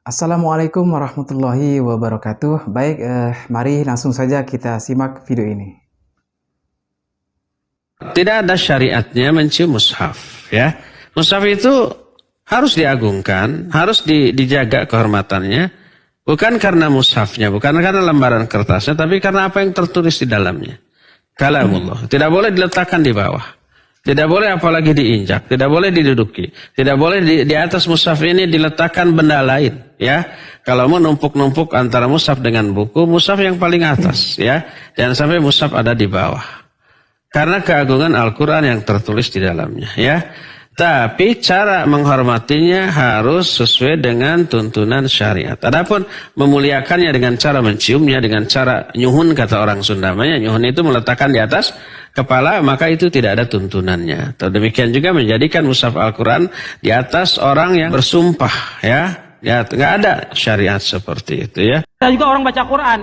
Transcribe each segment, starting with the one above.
Assalamualaikum warahmatullahi wabarakatuh. Baik, mari langsung saja kita simak video ini. Tidak ada syariatnya mencium mushaf, ya. Mushaf itu harus diagungkan, harus dijaga kehormatannya, bukan karena mushafnya, bukan karena lembaran kertasnya, tapi karena apa yang tertulis di dalamnya. Kalamullah. Tidak boleh diletakkan di bawah. Tidak boleh apalagi diinjak, tidak boleh diduduki, tidak boleh di atas mushaf ini diletakkan benda lain, ya. Kalau mau numpuk-numpuk antara mushaf dengan buku, mushaf yang paling atas, ya. Jangan sampai mushaf ada di bawah. Karena keagungan Al-Quran yang tertulis di dalamnya, ya. Tapi cara menghormatinya harus sesuai dengan tuntunan syariat. Adapun memuliakannya dengan cara menciumnya, dengan cara nyuhun, kata orang Sunda, nyuhun itu meletakkan di atas kepala, maka itu tidak ada tuntunannya. Demikian juga menjadikan mushaf Al-Quran di atas orang yang bersumpah, ya. Ya, nggak ada syariat seperti itu, ya. Ada juga orang baca Quran.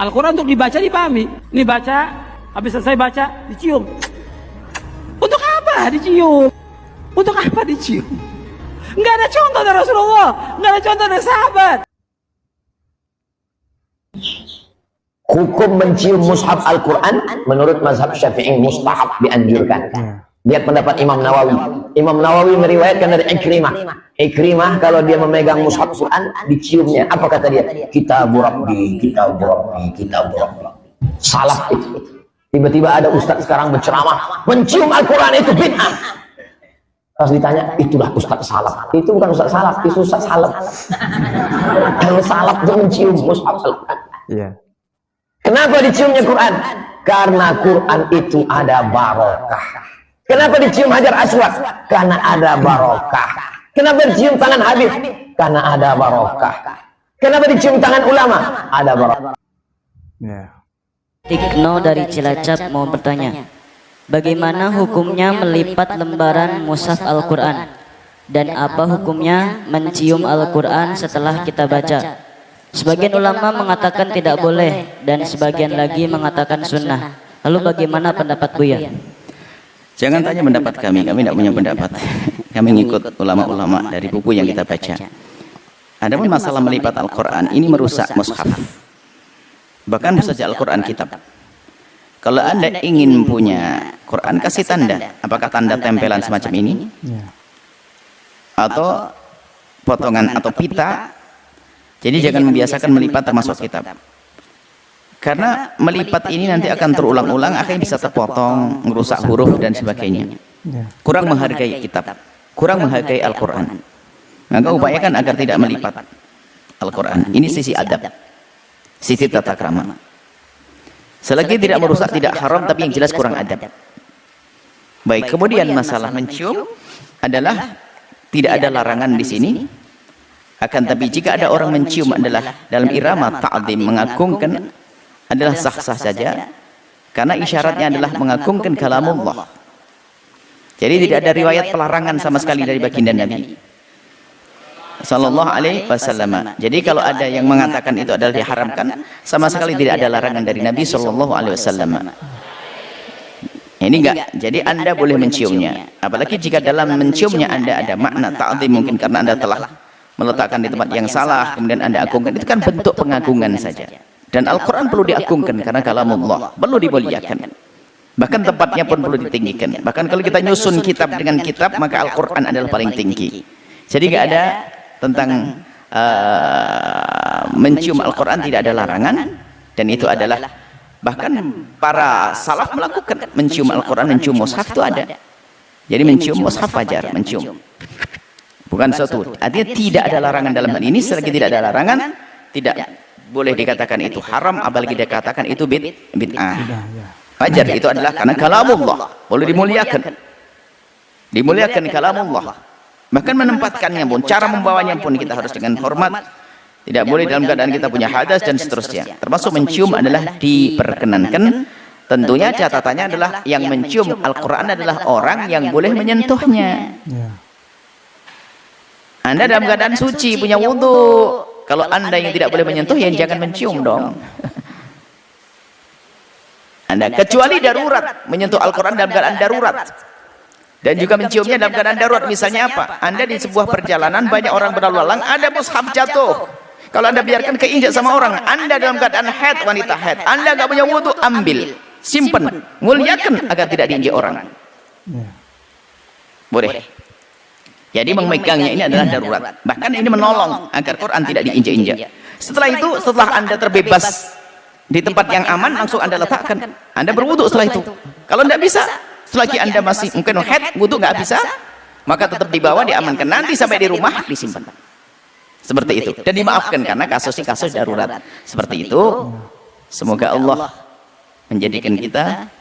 Al-Quran untuk dibaca dipahami. Ini baca, habis selesai baca, dicium. Untuk apa dicium? Untuk apa dicium? Nggak ada contoh dari Rasulullah, nggak ada contoh dari sahabat. Hukum mencium mushaf Al-Quran menurut mazhab Syafi'i mustahab, dianjurkan. Lihat pendapat Imam Nawawi. Imam Nawawi meriwayatkan dari Ikrimah. Ikrimah kalau dia memegang mushaf Quran diciumnya. Apa kata dia? Kitabu Rabbi, Kitabu Rabbi, Kitabu Rabbi. Salah itu. Tiba-tiba ada ustaz sekarang berceramah, mencium Al-Quran itu bid'ah. Pas ditanya, itulah Ustaz Salaf. Itu bukan Ustaz Salaf, itu Ustaz Salaf. Yang Salaf itu mencium mushaf Al-Quran. Iya. Kenapa diciumnya Quran? Karena Quran itu ada barokah. Kenapa dicium Hajar Aswad? Karena ada barokah. Kenapa dicium tangan Habib? Karena ada barokah. Kenapa dicium tangan ulama? Ada barokah. Ya. Tikno dari Cilacap mau bertanya, bagaimana hukumnya melipat lembaran mushaf Al-Quran? Dan apa hukumnya mencium Al-Quran setelah kita baca? Sebagian ulama mengatakan tidak boleh, dan sebagian lagi mengatakan sunnah. Lalu bagaimana pendapat Buya? Jangan tanya pendapat kami tidak punya pendapat. Kami ngikut ulama-ulama dari buku yang kita baca. Adapun masalah melipat Al-Quran, ini merusak mushaf. Bahkan saja Al-Quran kitab. Kalau Anda ingin punya Quran, kasih tanda. Apakah tanda tempelan semacam ini? Atau potongan atau pita. Jadi jangan membiasakan melipat termasuk kitab. Karena melipat ini nanti akan terulang-ulang, akhirnya bisa terpotong, merusak huruf dan sebagainya. Kurang menghargai kitab, kurang menghargai Al-Quran. Maka upayakan agar tidak melipat Al-Quran. Ini sisi adab, sisi tata krama. Selagi tidak merusak, tidak haram, tapi yang jelas kurang adab. Baik, kemudian masalah mencium adalah tidak ada larangan di sini. Akan tapi jika ada orang mencium adalah dalam irama ta'zim, mengagungkan, adalah sah-sah saja. Karena isyaratnya adalah mengagungkan kalamullah. Jadi tidak ada riwayat pelarangan sama sekali dari baginda Nabi Sallallahu Alaihi Wasallam. Jadi kalau ada yang mengatakan itu adalah diharamkan, sama sekali tidak ada larangan dari Nabi Sallallahu Alaihi Wasallam. Ini enggak. Jadi Anda boleh menciumnya. Apalagi jika dalam menciumnya Anda ada makna ta'zim, mungkin karena Anda telah meletakkan di tempat yang salah, kemudian Anda agungkan, itu kan bentuk pengagungan saja. Dan Al-Quran perlu diagungkan karena kalamullah, perlu dimuliakan. Bahkan tempatnya pun perlu ditinggikan. Bahkan kalau kita nyusun kitab dengan kitab, maka Al-Quran adalah paling tinggi. Jadi enggak ada tentang mencium Al-Quran, tidak ada larangan. Dan itu adalah bahkan para salaf melakukan mencium Al-Quran, mencium mushaf itu ada. Jadi mencium mushaf wajar, mencium. Bukan suatu, artinya tidak ada larangan dalam hal ini. Selagi tidak ada larangan, tidak boleh dikatakan itu haram, apalagi dikatakan itu bid'ah. Wajar, itu adalah karena kalamullah, boleh dimuliakan. Dimuliakan kalamullah. Bahkan menempatkannya pun, cara membawanya pun kita harus dengan hormat. Tidak boleh dalam keadaan kita punya hadas dan seterusnya. Termasuk mencium adalah diperkenankan. Tentunya catatannya adalah yang mencium Al-Quran adalah orang yang boleh menyentuhnya. Anda dalam keadaan suci, punya wudhu. Kalau Anda yang tidak boleh menyentuh, ya jangan mencium dong. Anda kecuali darurat, menyentuh Al-Quran dalam keadaan darurat. Dan juga menciumnya dalam keadaan darurat. Misalnya apa? Anda di sebuah perjalanan, banyak orang berlalu lalang, ada mushaf jatuh. Kalau Anda biarkan keinjak sama orang, Anda dalam keadaan haid, wanita haid, Anda nggak punya wudu, ambil, simpan, muliakan agar tidak diinjak orang. Boleh. Jadi memegangnya ini adalah darurat. Bahkan ini menolong agar Quran tidak diinjak-injak. Setelah itu, setelah Anda terbebas di tempat yang aman, langsung Anda letakkan. Anda berwudu setelah itu. Kalau tidak bisa, selagi Anda masih mungkin haid, wudu nggak bisa, maka tetap dibawa, diamankan. Nanti sampai di rumah disimpan. Seperti itu. Dan dimaafkan karena kasusnya kasus darurat. Seperti itu. Semoga Allah menjadikan kita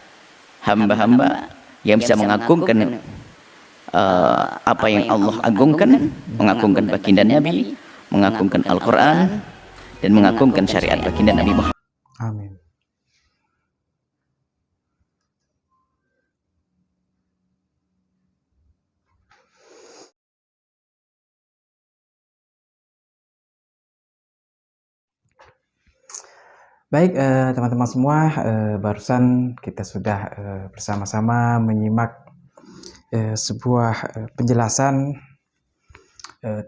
hamba-hamba yang bisa mengagungkan apa yang Allah agungkan, mengagungkan baginda Nabi, mengagungkan Al-Quran, dan mengagungkan syariat baginda Nabi Muhammad. Amin. Baik, teman-teman semua, barusan kita sudah bersama-sama menyimak sebuah penjelasan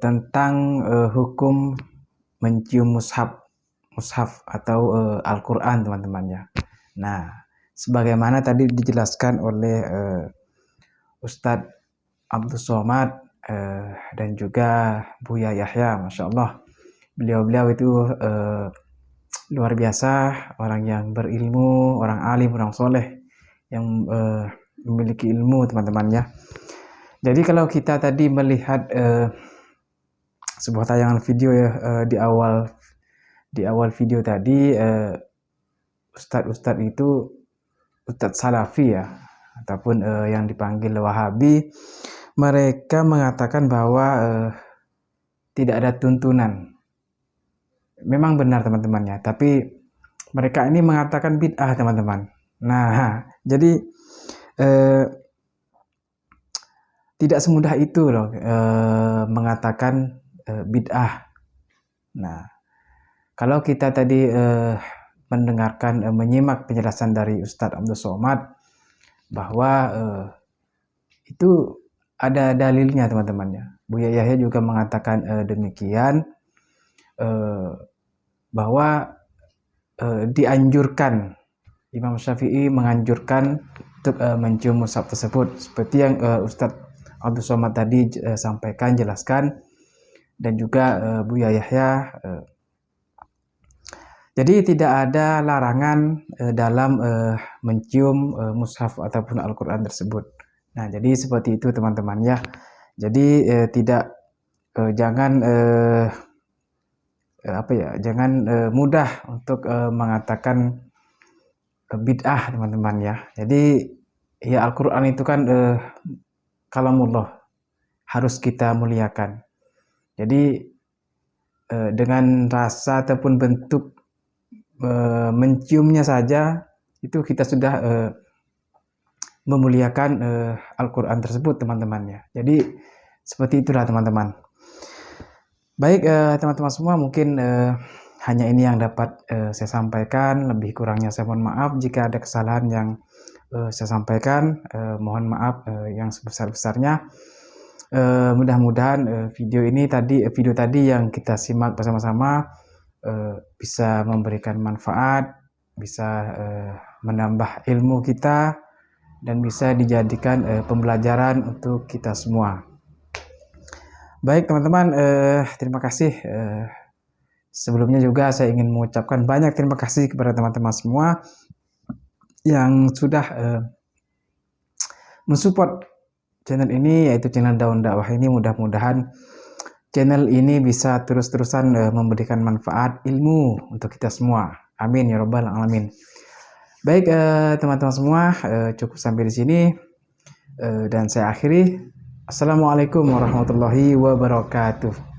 tentang hukum mencium mushaf atau Al-Quran, teman-teman ya. Nah, sebagaimana tadi dijelaskan oleh Ustadz Abdul Somad dan juga Buya Yahya, Masya Allah, beliau-beliau itu luar biasa, orang yang berilmu, orang alim, orang soleh yang memiliki ilmu, teman-teman ya. Jadi kalau kita tadi melihat sebuah tayangan video ya, di awal video tadi, ustadz itu ustadz Salafi ya, ataupun yang dipanggil Wahabi, mereka mengatakan bahwa tidak ada tuntunan. Memang benar, teman-teman ya, tapi mereka ini mengatakan bid'ah, teman-teman. Nah, jadi tidak semudah itu loh mengatakan bid'ah. Nah, kalau kita tadi mendengarkan, menyimak penjelasan dari Ustadz Abdul Somad bahwa itu ada dalilnya, teman-teman ya. Buya Yahya juga mengatakan demikian, bahwa dianjurkan, Imam Syafi'i menganjurkan untuk mencium mushaf tersebut, seperti yang Ustadz Abdul Somad tadi sampaikan, jelaskan, dan juga Buya Yahya. Jadi tidak ada larangan dalam mencium mushaf ataupun Al-Quran tersebut. Nah, jadi seperti itu, teman-teman ya. Jadi jangan jangan mudah untuk mengatakan bid'ah, teman-teman ya. Jadi ya, Al-Quran itu kan kalamullah, harus kita muliakan. Jadi dengan rasa ataupun bentuk menciumnya saja, itu kita sudah memuliakan Al-Quran tersebut, teman-teman ya. Jadi seperti itulah, teman-teman. Baik, teman-teman semua, mungkin hanya ini yang dapat saya sampaikan. Lebih kurangnya saya mohon maaf jika ada kesalahan yang saya sampaikan. Mohon maaf yang sebesar-besarnya. Mudah-mudahan video tadi yang kita simak bersama-sama bisa memberikan manfaat, bisa menambah ilmu kita, dan bisa dijadikan pembelajaran untuk kita semua. Baik, teman-teman, terima kasih. Sebelumnya juga saya ingin mengucapkan banyak terima kasih kepada teman-teman semua yang sudah mensupport channel ini, yaitu channel Daun Dakwah ini. Mudah-mudahan channel ini bisa terus-terusan memberikan manfaat ilmu untuk kita semua. Amin ya robbal alamin. Baik, teman-teman semua, cukup sampai di sini dan saya akhiri. Assalamualaikum warahmatullahi wabarakatuh.